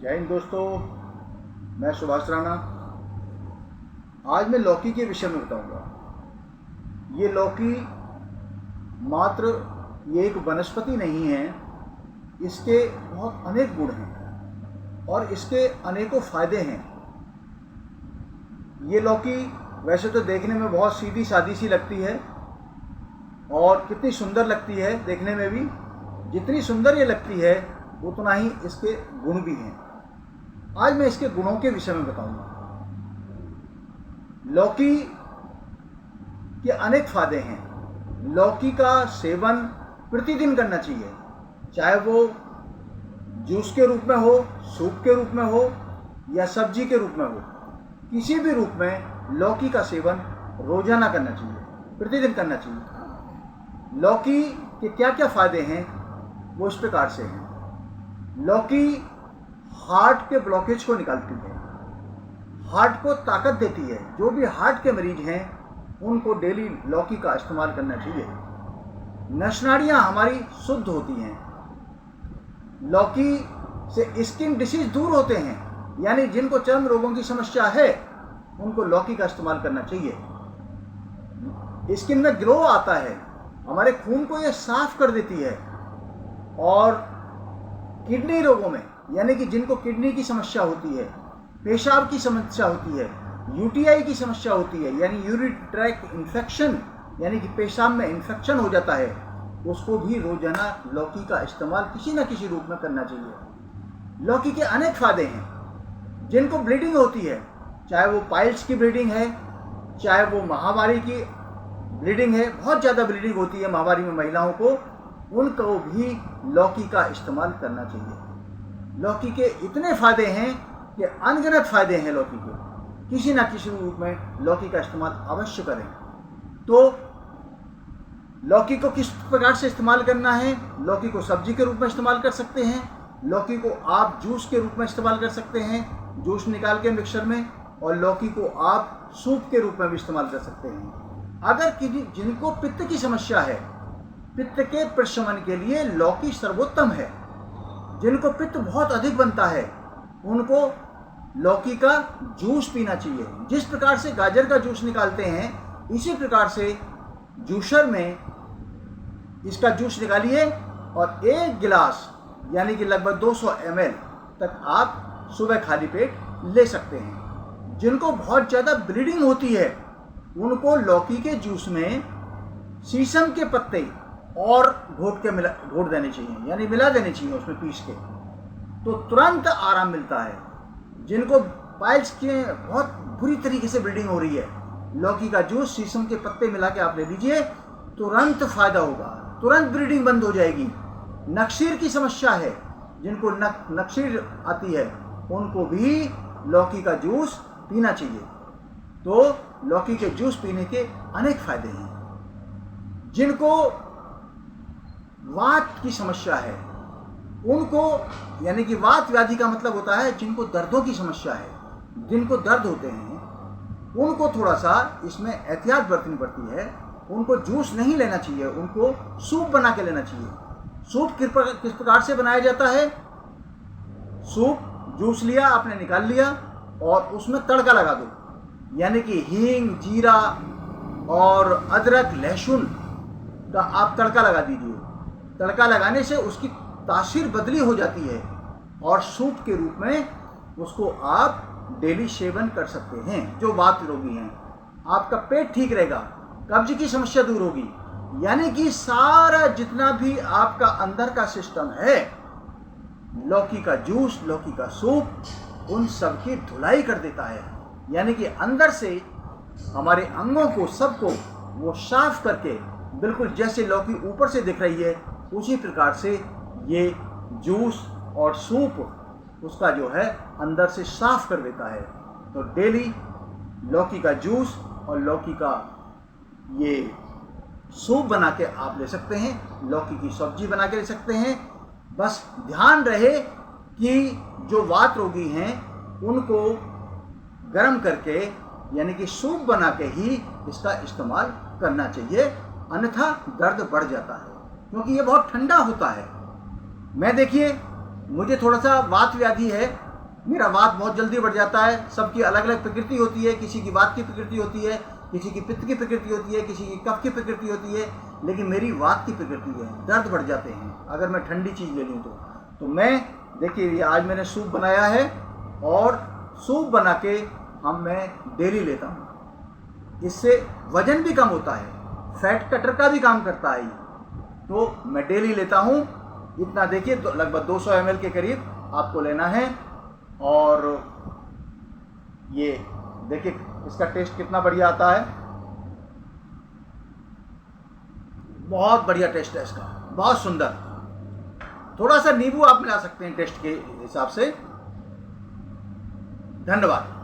जय हिंद दोस्तों, मैं सुभाष राणा। आज मैं लौकी के विषय में बताऊंगा। ये लौकी मात्र ये एक वनस्पति नहीं है, इसके बहुत अनेक गुण हैं और इसके अनेकों फायदे हैं। ये लौकी वैसे तो देखने में बहुत सीधी सादी सी लगती है और कितनी सुंदर लगती है देखने में भी। जितनी सुंदर ये लगती है उतना ही इसके गुण भी हैं। आज मैं इसके गुणों के विषय में बताऊंगा। लौकी के अनेक फायदे हैं। लौकी का सेवन प्रतिदिन करना चाहिए, चाहे वो जूस के रूप में हो, सूप के रूप में हो या सब्जी के रूप में हो। किसी भी रूप में लौकी का सेवन रोजाना करना चाहिए, प्रतिदिन करना चाहिए। लौकी के क्या क्या फायदे हैं वो इस प्रकार से हैं। लौकी हार्ट के ब्लॉकेज को निकालती है, हार्ट को ताकत देती है। जो भी हार्ट के मरीज हैं उनको डेली लौकी का इस्तेमाल करना चाहिए। नसनाड़ियाँ हमारी शुद्ध होती हैं। लौकी से स्किन डिसीज दूर होते हैं, यानी जिनको चर्म रोगों की समस्या है उनको लौकी का इस्तेमाल करना चाहिए। स्किन में ग्लो आता है, हमारे खून को ये साफ कर देती है। और किडनी रोगों में, यानी कि जिनको किडनी की समस्या होती है, पेशाब की समस्या होती है, यूटीआई की समस्या होती है, यानी यूरिन ट्रैक्ट इन्फेक्शन, यानी कि पेशाब में इन्फेक्शन हो जाता है, उसको भी रोजाना लौकी का इस्तेमाल किसी न किसी रूप में करना चाहिए। लौकी के अनेक फायदे हैं। जिनको ब्लीडिंग होती है, चाहे वो पाइल्स की ब्लीडिंग है, चाहे वो माहवारी की ब्लीडिंग है, बहुत ज़्यादा ब्लीडिंग होती है माहवारी में महिलाओं को, उनको भी लौकी का इस्तेमाल करना चाहिए। लौकी के इतने फायदे हैं कि अनगिनत फायदे हैं लौकी के। किसी ना किसी रूप में लौकी का इस्तेमाल अवश्य करें। तो लौकी को किस प्रकार से इस्तेमाल करना है? लौकी को सब्जी के रूप में इस्तेमाल कर सकते हैं। लौकी को आप जूस के रूप में इस्तेमाल कर सकते हैं, जूस निकाल के मिक्सर में। और लौकी को आप सूप के रूप में भी इस्तेमाल कर सकते हैं। अगर किसी जिनको पित्त की समस्या है, पित्त के प्रशमन के लिए लौकी सर्वोत्तम है। जिनको पित्त बहुत अधिक बनता है उनको लौकी का जूस पीना चाहिए। जिस प्रकार से गाजर का जूस निकालते हैं, इसी प्रकार से जूसर में इसका जूस निकालिए और 1 गिलास यानी कि लगभग 200 ml तक आप सुबह खाली पेट ले सकते हैं। जिनको बहुत ज़्यादा ब्लीडिंग होती है उनको लौकी के जूस में शीशम के पत्ते और घोट देने चाहिए, यानी मिला देने चाहिए उसमें पीस के, तो तुरंत आराम मिलता है। जिनको पाइल्स के बहुत बुरी तरीके से ब्लीडिंग हो रही है, लौकी का जूस शीशम के पत्ते मिला के आप ले लीजिए, तुरंत फायदा होगा, तुरंत ब्लीडिंग बंद हो जाएगी। नक्सीर की समस्या है, जिनको नक्सीर आती है उनको भी लौकी का जूस पीना चाहिए। तो लौकी के जूस पीने के अनेक फायदे हैं। जिनको वात की समस्या है उनको, यानी कि वात व्याधि का मतलब होता है जिनको दर्दों की समस्या है, जिनको दर्द होते हैं, उनको थोड़ा सा इसमें एहतियात बरतनी पड़ती है। उनको जूस नहीं लेना चाहिए, उनको सूप बना के लेना चाहिए। सूप किस प्रकार से बनाया जाता है? सूप जूस लिया आपने, निकाल लिया और उसमें तड़का लगा दो, यानी कि हींग, जीरा और अदरक, लहसुन का आप तड़का लगा दीजिए। तड़का लगाने से उसकी तासीर बदली हो जाती है और सूप के रूप में उसको आप डेली सेवन कर सकते हैं। जो वात रोगी हैं, आपका पेट ठीक रहेगा, कब्ज की समस्या दूर होगी, यानी कि सारा जितना भी आपका अंदर का सिस्टम है, लौकी का जूस, लौकी का सूप उन सब की धुलाई कर देता है। यानी कि अंदर से हमारे अंगों को, सबको वो साफ करके, बिल्कुल जैसे लौकी ऊपर से दिख रही है उसी प्रकार से ये जूस और सूप उसका जो है अंदर से साफ कर देता है। तो डेली लौकी का जूस और लौकी का ये सूप बना के आप ले सकते हैं, लौकी की सब्जी बना के ले सकते हैं। बस ध्यान रहे कि जो वात रोगी हैं उनको गर्म करके, यानी कि सूप बना के ही इसका इस्तेमाल करना चाहिए, अन्यथा दर्द बढ़ जाता है क्योंकि ये बहुत ठंडा होता है। मैं देखिए, मुझे थोड़ा सा वात व्याधि है मेरा वात बहुत जल्दी बढ़ जाता है। सबकी अलग अलग प्रकृति होती है, किसी की वात की प्रकृति होती है, किसी की पित्त की प्रकृति होती है, किसी की कफ की प्रकृति होती है, लेकिन मेरी वात की प्रकृति है, दर्द बढ़ जाते हैं अगर मैं ठंडी चीज़ ले लूँ तो मैं देखिए ये आज मैंने सूप बनाया है और सूप बना के मैं डेली लेता हूँ। इससे वजन भी कम होता है, फैट कटर का भी काम करता है ये, तो मैं डेली लेता हूँ। इतना देखिए लगभग 200 ml के करीब आपको लेना है। और ये देखिए इसका टेस्ट कितना बढ़िया आता है, बहुत बढ़िया टेस्ट है इसका, बहुत सुंदर। थोड़ा सा नींबू आप मिला सकते हैं टेस्ट के हिसाब से। धन्यवाद।